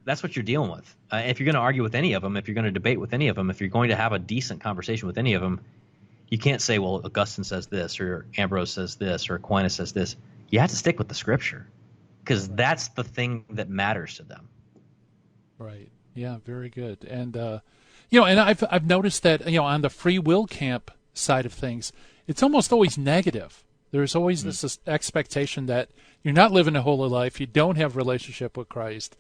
dealing with. If you're going to argue with any of them, if you're going to debate with any of them, if you're going to have a decent conversation with any of them, you can't say, well, Augustine says this, or Ambrose says this, or Aquinas says this. You have to stick with the Scripture, because that's the thing that matters to them. Right. Yeah, very good. And and I've noticed that on the free will camp side of things, it's almost always negative. There's always this expectation that you're not living a holy life, you don't have a relationship with Christ,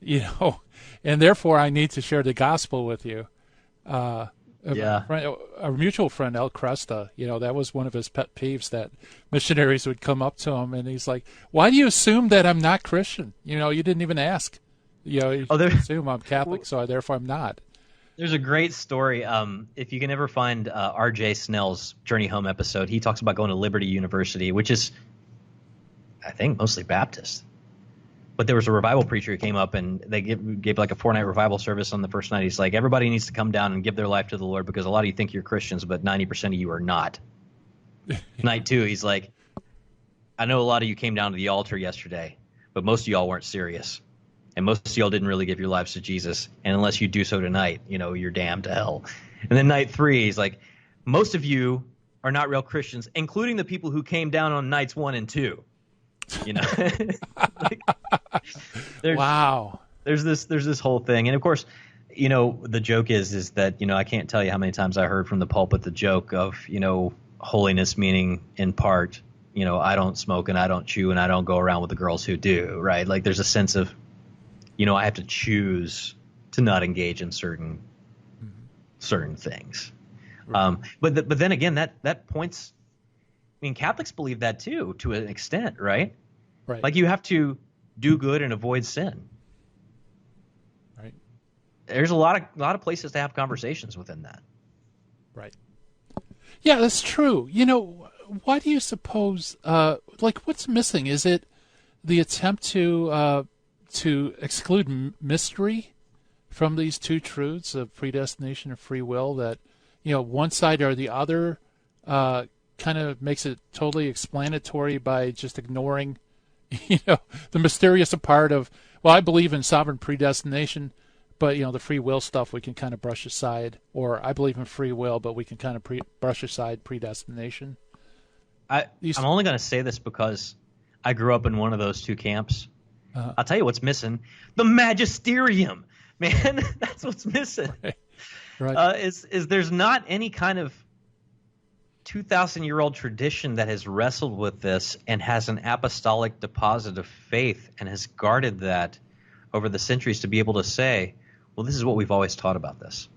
and therefore I need to share the gospel with you. Our mutual friend El Cresta, that was one of his pet peeves, that missionaries would come up to him and he's like, "Why do you assume that I'm not Christian? You didn't even ask." You assume I'm Catholic, so therefore I'm not. There's a great story. If you can ever find R.J. Snell's Journey Home episode, he talks about going to Liberty University, which is, I think, mostly Baptist. But there was a revival preacher who came up, and they gave like a 4-night revival service on the first night. He's like, everybody needs to come down and give their life to the Lord, because a lot of you think you're Christians, but 90% of you are not. Night 2, he's like, I know a lot of you came down to the altar yesterday, but most of y'all weren't serious. And most of y'all didn't really give your lives to Jesus. And unless you do so tonight, you're damned to hell. And then night 3, he's like, most of you are not real Christians, including the people who came down on nights 1 and 2. Wow. There's this whole thing. And of course, the joke is that, I can't tell you how many times I heard from the pulpit the joke of, holiness meaning in part, I don't smoke and I don't chew and I don't go around with the girls who do, right? Like there's a sense of, I have to choose to not engage in certain things. Right. But then again, that points, Catholics believe that too, to an extent, right? Right. Like you have to do good and avoid sin. Right. There's a lot of places to have conversations within that. Right. Yeah, that's true. Why do you suppose, what's missing? Is it the attempt to exclude mystery from these two truths of predestination and free will, that, one side or the other kind of makes it totally explanatory by just ignoring, the mysterious part of, well, I believe in sovereign predestination, but, the free will stuff we can kind of brush aside. Or I believe in free will, but we can kind of brush aside predestination. I'm only going to say this because I grew up in one of those two camps. I'll tell you what's missing. The magisterium, man. That's what's missing. Right. Is there's not any kind of 2,000-year-old tradition that has wrestled with this and has an apostolic deposit of faith and has guarded that over the centuries to be able to say, well, this is what we've always taught about this,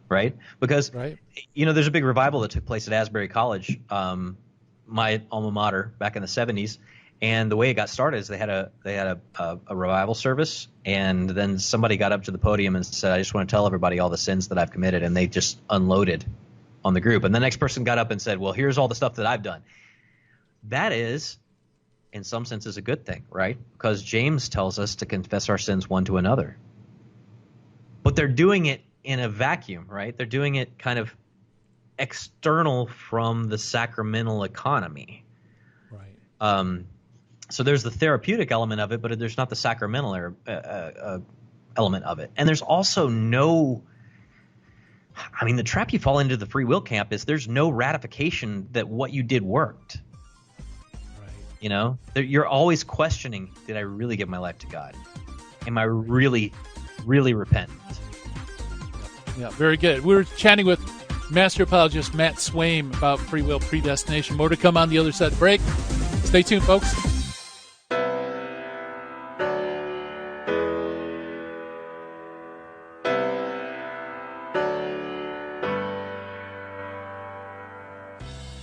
right? Because, there's a big revival that took place at Asbury College, my alma mater, back in the 70s. And the way it got started is they had a revival service, and then somebody got up to the podium and said, I just want to tell everybody all the sins that I've committed, and they just unloaded on the group. And the next person got up and said, well, here's all the stuff that I've done. That is, in some senses, a good thing, right? Because James tells us to confess our sins one to another. But they're doing it in a vacuum, right? They're doing it kind of external from the sacramental economy. Right. So there's the therapeutic element of it, but there's not the sacramental element of it. And there's also the trap you fall into the free will camp is there's no ratification that what you did worked. Right. You're always questioning, did I really give my life to God? Am I really, really repentant? Yeah, very good. We were chatting with Master Apologist Matt Swaim about free will predestination. More to come on the other side of the break. Stay tuned, folks.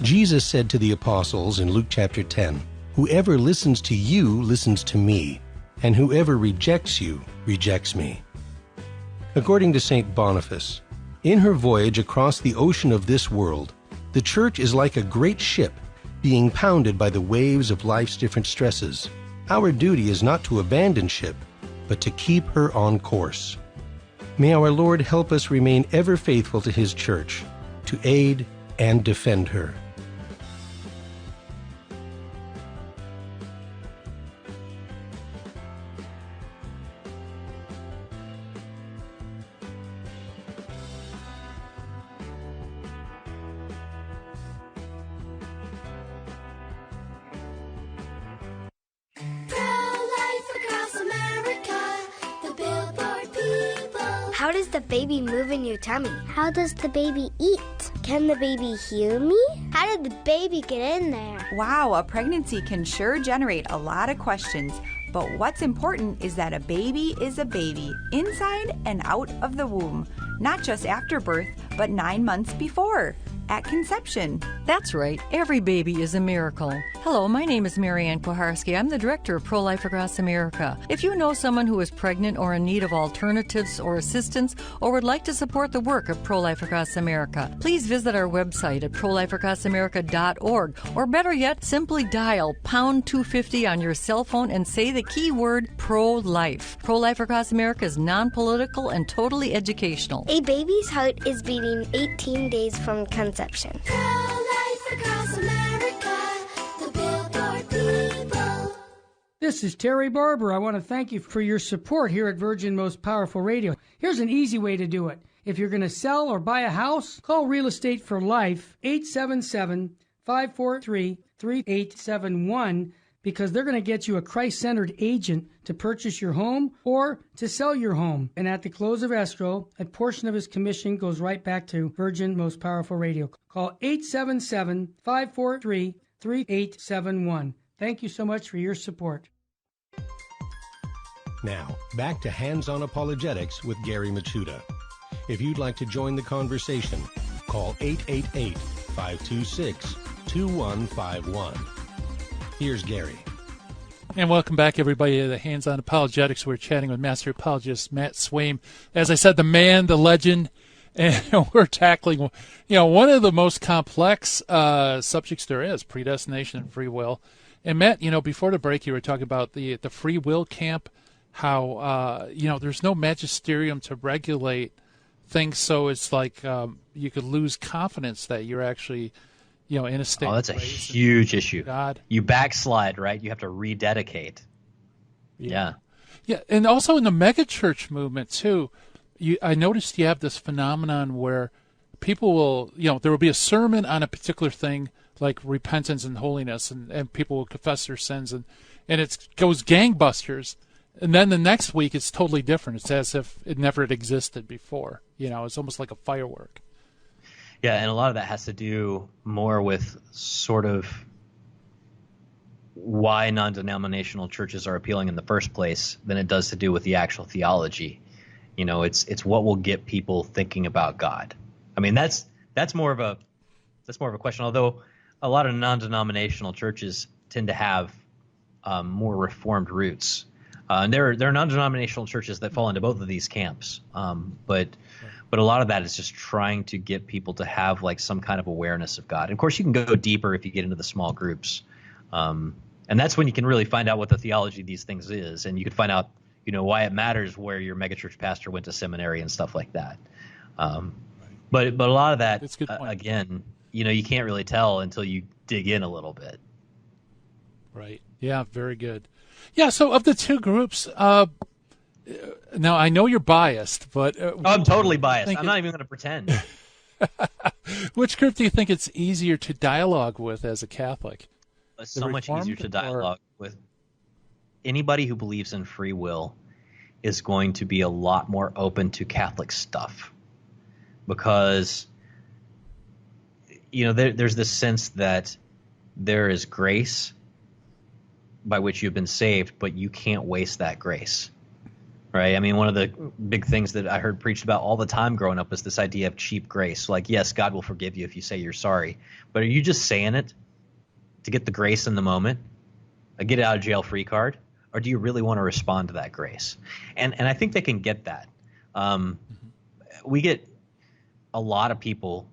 Jesus said to the apostles in Luke chapter 10, "Whoever listens to you listens to me, and whoever rejects you rejects me." According to St. Boniface, in her voyage across the ocean of this world, the Church is like a great ship being pounded by the waves of life's different stresses. Our duty is not to abandon ship, but to keep her on course. May our Lord help us remain ever faithful to His Church, to aid and defend her. How does the baby move in your tummy? How does the baby eat? Can the baby hear me? How did the baby get in there? Wow, a pregnancy can sure generate a lot of questions. But what's important is that a baby is a baby, inside and out of the womb. Not just after birth, but 9 months before. at conception. That's right. Every baby is a miracle. Hello, my name is Marianne Koharski. I'm the director of Pro-Life Across America. If you know someone who is pregnant or in need of alternatives or assistance or would like to support the work of Pro-Life Across America, please visit our website at prolifeacrossamerica.org, or better yet, simply dial pound 250 on your cell phone and say the keyword pro-life. Pro-Life Across America is non-political and totally educational. A baby's heart is beating 18 days from conception. Pro-life across America, the Billboard people. This is Terry Barber. I want to thank you for your support here at Virgin Most Powerful Radio. Here's an easy way to do it. If you're going to sell or buy a house, call Real Estate for Life, 877-543-3871, because they're going to get you a Christ-centered agent to purchase your home or to sell your home. And at the close of escrow, a portion of his commission goes right back to Virgin Most Powerful Radio. Call 877-543-3871. Thank you so much for your support. Now, back to Hands-on Apologetics with Gary Machuda. If you'd like to join the conversation, call 888-526-2151. Here's Gary. And welcome back, everybody, to the Hands-on Apologetics. We're chatting with Master Apologist Matt Swaim. As I said, the man, the legend, and we're tackling, one of the most complex subjects there is, predestination and free will. And Matt, before the break, you were talking about the free will camp, how, there's no magisterium to regulate things, so it's like you could lose confidence that you're actually in a state. Oh, that's a huge issue. God, you backslide, right? You have to rededicate. Yeah, and also in the megachurch movement too. I noticed you have this phenomenon where people will, there will be a sermon on a particular thing like repentance and holiness, and people will confess their sins, and it goes gangbusters. And then the next week it's totally different. It's as if it never had existed before. It's almost like a firework. Yeah, and a lot of that has to do more with sort of why non-denominational churches are appealing in the first place than it does to do with the actual theology. It's what will get people thinking about God. I mean, that's more of a question. Although a lot of non-denominational churches tend to have more reformed roots. And there are non-denominational churches that fall into both of these camps, but a lot of that is just trying to get people to have like some kind of awareness of God. And of course, you can go deeper if you get into the small groups, and that's when you can really find out what the theology of these things is, and you can find out why it matters where your megachurch pastor went to seminary and stuff like that. But a lot of that, again, you can't really tell until you dig in a little bit. Right. Yeah. Very good. Yeah, so of the two groups, now I know you're biased, but... I'm totally biased. I'm not even going to pretend. Which group do you think it's easier to dialogue with as a Catholic? It's so much easier to dialogue with. Anybody who believes in free will is going to be a lot more open to Catholic stuff. Because, there's this sense that there is grace by which you've been saved, but you can't waste that grace, right? I mean, one of the big things that I heard preached about all the time growing up was this idea of cheap grace. Like, yes, God will forgive you if you say you're sorry, but are you just saying it to get the grace in the moment, a get out of jail free card, or do you really want to respond to that grace? And I think they can get that. We get a lot of people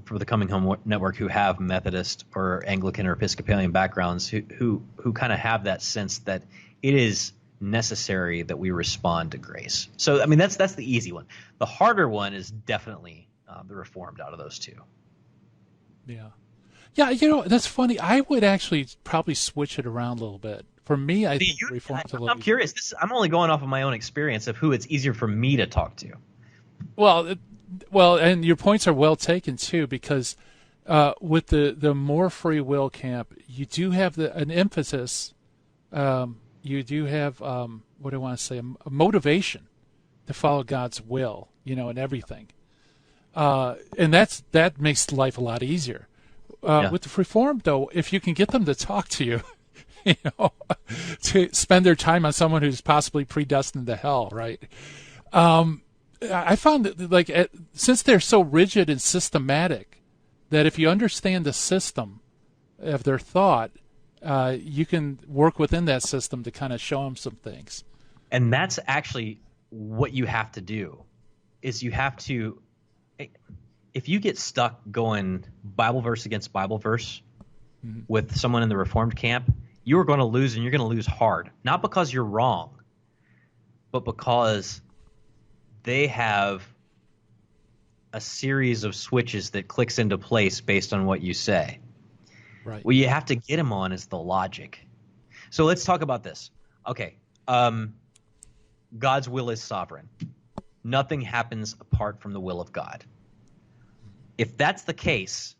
for the Coming Home Network who have Methodist or Anglican or Episcopalian backgrounds who kind of have that sense that it is necessary that we respond to grace. So, I mean, that's the easy one. The harder one is definitely the Reformed out of those two. Yeah. Yeah, that's funny. I would actually probably switch it around a little bit. For me, I think Reformed. I'm curious. I'm only going off of my own experience of who it's easier for me to talk to. Well, and your points are well taken too, because with the more free will camp, you do have an emphasis. You do have what do I want to say? A motivation to follow God's will, in everything, and that makes life a lot easier. With the Reformed, though, if you can get them to talk to you, to spend their time on someone who's possibly predestined to hell, right? I found that, since they're so rigid and systematic, that if you understand the system of their thought, you can work within that system to kind of show them some things. And that's actually what you have to do, is you have to, if you get stuck going Bible verse against Bible verse with someone in the Reformed camp, you are going to lose, and you're going to lose hard. Not because you're wrong, but because they have a series of switches that clicks into place based on what you say. Right. What you have to get them on is the logic. So let's talk about this. Okay. God's will is sovereign. Nothing happens apart from the will of God. If that's the case,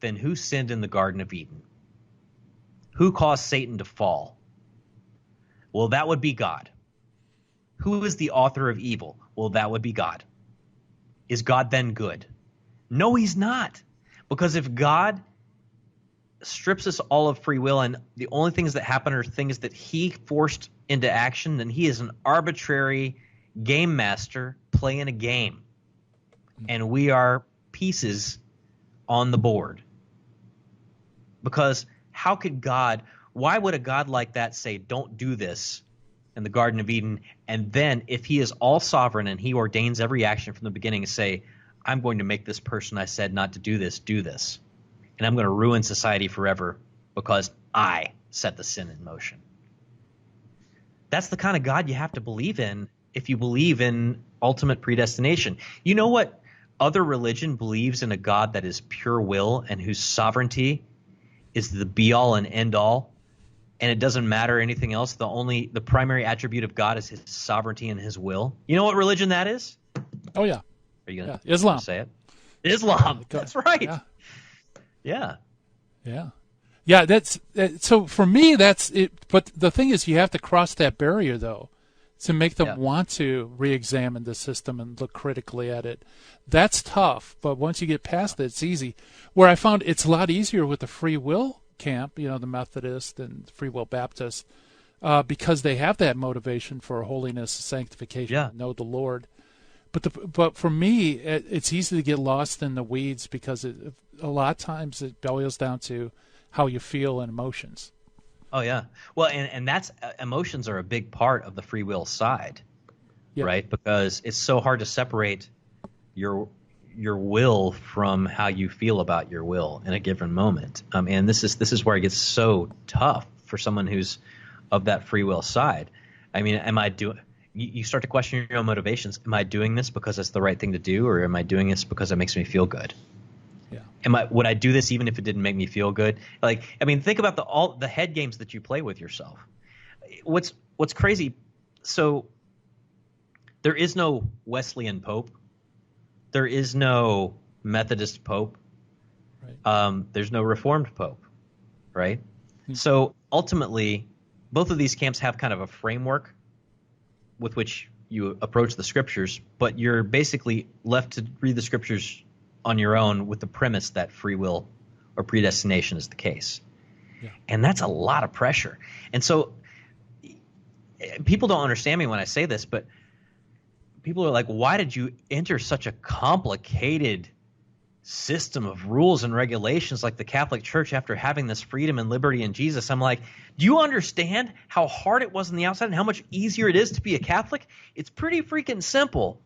then who sinned in the Garden of Eden? Who caused Satan to fall? Well, that would be God. Who is the author of evil? Well, that would be God. Is God then good? No, he's not. Because if God strips us all of free will and the only things that happen are things that he forced into action, then he is an arbitrary game master playing a game. And we are pieces on the board. Because how could God, why would a God like that say, don't do this in the Garden of Eden, and then if he is all sovereign and he ordains every action from the beginning and say, I'm going to make this person I said not to do this, and I'm going to ruin society forever because I set the sin in motion. That's the kind of God you have to believe in if you believe in ultimate predestination. You know what other religion believes in? A God that is pure will and whose sovereignty is the be-all and end-all, and it doesn't matter anything else. The primary attribute of God is his sovereignty and his will. You know what religion that is? Oh, yeah. Are you going to Islam. say it? Islam. That's right. Yeah. So for me, that's it. But the thing is, you have to cross that barrier, though, to make them want to re-examine the system and look critically at it. That's tough, but once you get past it, it's easy. Where I found it's a lot easier with the free will camp, the Methodist and Free Will Baptist, because they have that motivation for holiness, sanctification, know the Lord. But for me, it's easy to get lost in the weeds because a lot of times it boils down to how you feel and emotions. Oh yeah, well, and that's emotions are a big part of the free will side, right? Because it's so hard to separate your will from how you feel about your will in a given moment. And this is where it gets so tough for someone who's of that free will side. I mean, you start to question your own motivations. Am I doing this because it's the right thing to do, or am I doing this because it makes me feel good? Yeah. Would I do this even if it didn't make me feel good? Think about all the head games that you play with yourself. What's crazy? So there is no Wesleyan Pope. There is no Methodist Pope. Right. There's no Reformed Pope, right? Mm-hmm. So ultimately, both of these camps have kind of a framework with which you approach the scriptures, but you're basically left to read the scriptures on your own with the premise that free will or predestination is the case. Yeah. And that's a lot of pressure. And so people don't understand me when I say this, but people are like, why did you enter such a complicated system of rules and regulations like the Catholic Church after having this freedom and liberty in Jesus? I'm like, do you understand how hard it was on the outside and how much easier it is to be a Catholic? It's pretty freaking simple.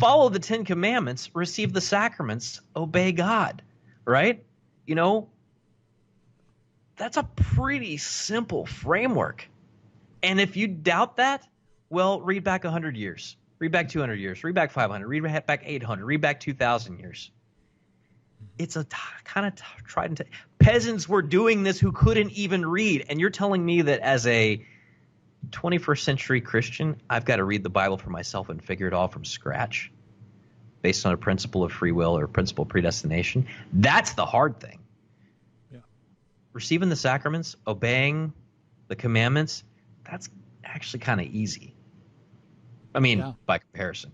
Follow the 10 Commandments, receive the sacraments, obey God, right? That's a pretty simple framework. And if you doubt that, well, read back 100 years, read back 200 years, read back 500, read back 800, read back 2,000 years. It's a kind of tried and peasants were doing this who couldn't even read. And you're telling me that as a 21st century Christian, I've got to read the Bible for myself and figure it all from scratch based on a principle of free will or principle of predestination? That's the hard thing. Yeah. Receiving the sacraments, obeying the commandments, that's actually kind of easy. By comparison.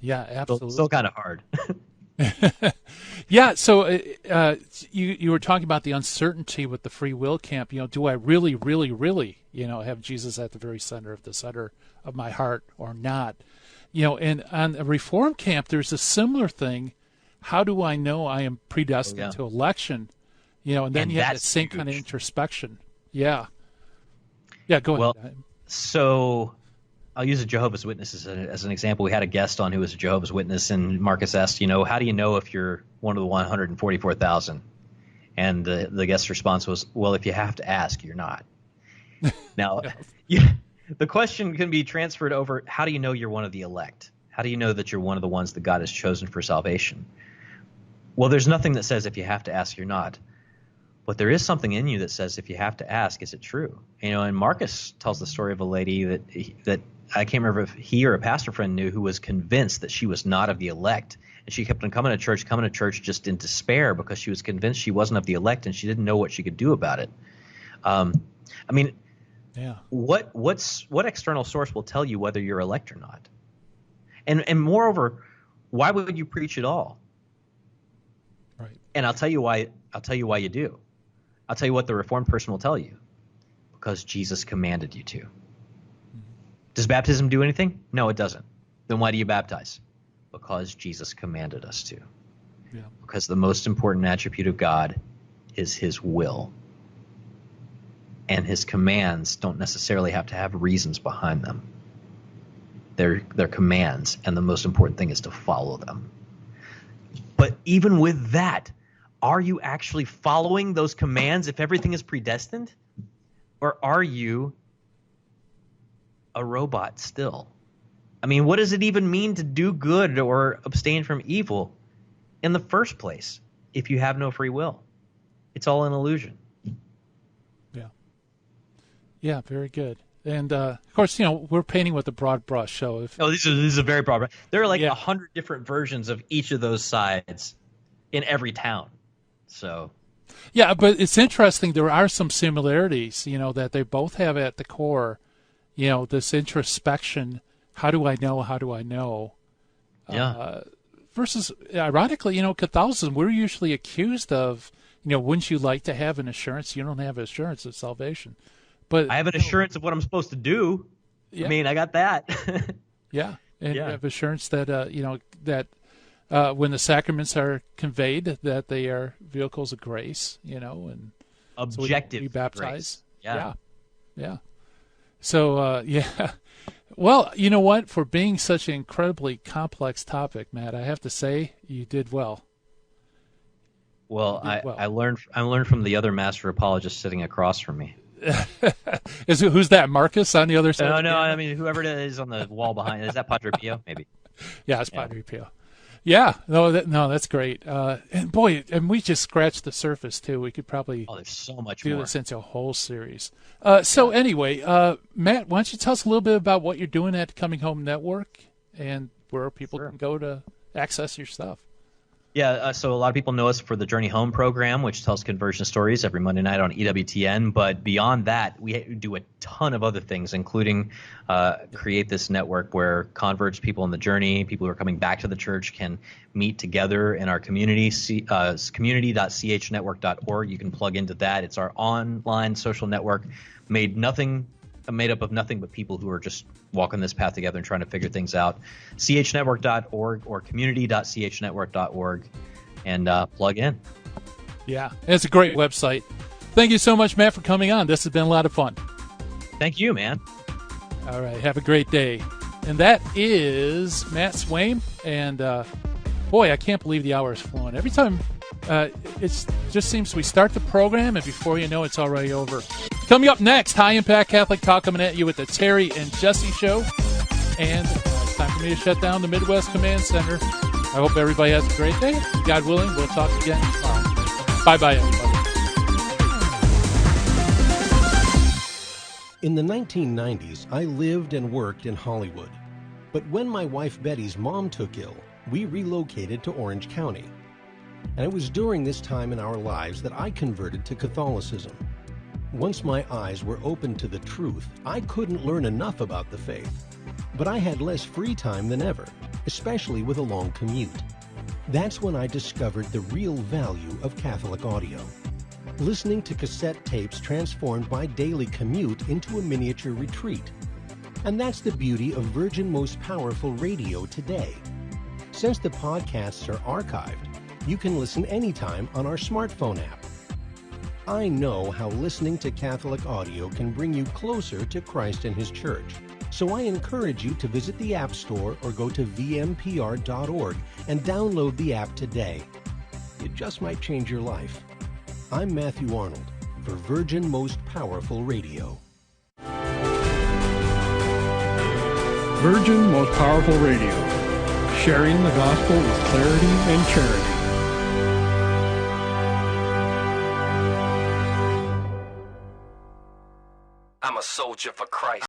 Yeah, absolutely. Still kind of hard. Yeah, so you were talking about the uncertainty with the free will camp. Do I really, really, really, have Jesus at the very center of my heart or not? And on a Reform camp, there's a similar thing. how do I know I am predestined to election? And then you have that same kind of introspection. Yeah. Yeah, go ahead. Well, so I'll use a Jehovah's Witness as an example. We had a guest on who was a Jehovah's Witness, and Marcus asked, how do you know if you're one of the 144,000? And the guest's response was, well, if you have to ask, you're not. Now, the question can be transferred over, how do you know you're one of the elect? How do you know that you're one of the ones that God has chosen for salvation? Well, there's nothing that says if you have to ask, you're not. But there is something in you that says if you have to ask, is it true? And Marcus tells the story of a lady that I can't remember if he or a pastor friend knew, who was convinced that she was not of the elect. And she kept on coming to church just in despair because she was convinced she wasn't of the elect and she didn't know what she could do about it. What external source will tell you whether you're elect or not? And moreover, why would you preach at all? Right. And I'll tell you why you do. I'll tell you what the Reformed person will tell you. Because Jesus commanded you to. Mm-hmm. Does baptism do anything? No, it doesn't. Then why do you baptize? Because Jesus commanded us to. Yeah. Because the most important attribute of God is his will. And his commands don't necessarily have to have reasons behind them. They're commands, and the most important thing is to follow them. But even with that, are you actually following those commands if everything is predestined? Or are you a robot still? I mean, what does it even mean to do good or abstain from evil in the first place if you have no free will? It's all an illusion. Yeah. Yeah, very good. And, of course, we're painting with a broad brush. So this is a very broad brush. There are 100 different versions of each of those sides in every town. So, yeah, but it's interesting. There are some similarities, that they both have at the core, this introspection. How do I know? How do I know? Yeah. Versus, ironically, Catholicism, we're usually accused of, wouldn't you like to have an assurance? You don't have assurance of salvation. But I have an assurance of what I'm supposed to do. Yeah. I mean, I got that. Yeah. And you have assurance that, that when the sacraments are conveyed, that they are vehicles of grace, and objective so we baptize. Grace. Yeah. So, well, you know what? For being such an incredibly complex topic, Matt, I have to say you did well. Well, I learned from the other master apologist sitting across from me. Who's that? Marcus on the other side? No. I mean, whoever it is on the wall behind. Is that Padre Pio? Maybe. Yeah, it's Padre Pio. Yeah, that's great. And we just scratched the surface too. We could probably there's so much do more. This into a whole series. Anyway, Matt, why don't you tell us a little bit about what you're doing at Coming Home Network and where people can go to access your stuff? Yeah, so a lot of people know us for the Journey Home program, which tells conversion stories every Monday night on EWTN. But beyond that, we do a ton of other things, including create this network where converts, people on the journey, people who are coming back to the church can meet together in our community, community.chnetwork.org. You can plug into that. It's our online social network made up of nothing but people who are just walking this path together and trying to figure things out. chnetwork.org or community.chnetwork.org and plug in. Yeah, it's a great website. Thank you so much, Matt, for coming on. This has been a lot of fun. Thank you, man. All right, have a great day. And that is Matt Swaim. And, I can't believe the hour is flowing. Every time it just seems we start the program, and before you know it's already over. Coming up next, High Impact Catholic Talk coming at you with the Terry and Jesse Show. And it's time for me to shut down the Midwest Command Center. I hope everybody has a great day. God willing, we'll talk again tomorrow. Bye-bye, everybody. In the 1990s, I lived and worked in Hollywood. But when my wife Betty's mom took ill, we relocated to Orange County. And it was during this time in our lives that I converted to Catholicism. Once my eyes were opened to the truth, I couldn't learn enough about the faith. But I had less free time than ever, especially with a long commute. That's when I discovered the real value of Catholic audio. Listening to cassette tapes transformed my daily commute into a miniature retreat. And that's the beauty of Virgin Most Powerful Radio today. Since the podcasts are archived, You can listen anytime on our smartphone app. I know how listening to Catholic audio can bring you closer to Christ and His Church. So I encourage you to visit the App Store or go to vmpr.org and download the app today. It just might change your life. I'm Matthew Arnold for Virgin Most Powerful Radio. Virgin Most Powerful Radio, sharing the gospel with clarity and charity. I'm a soldier for Christ.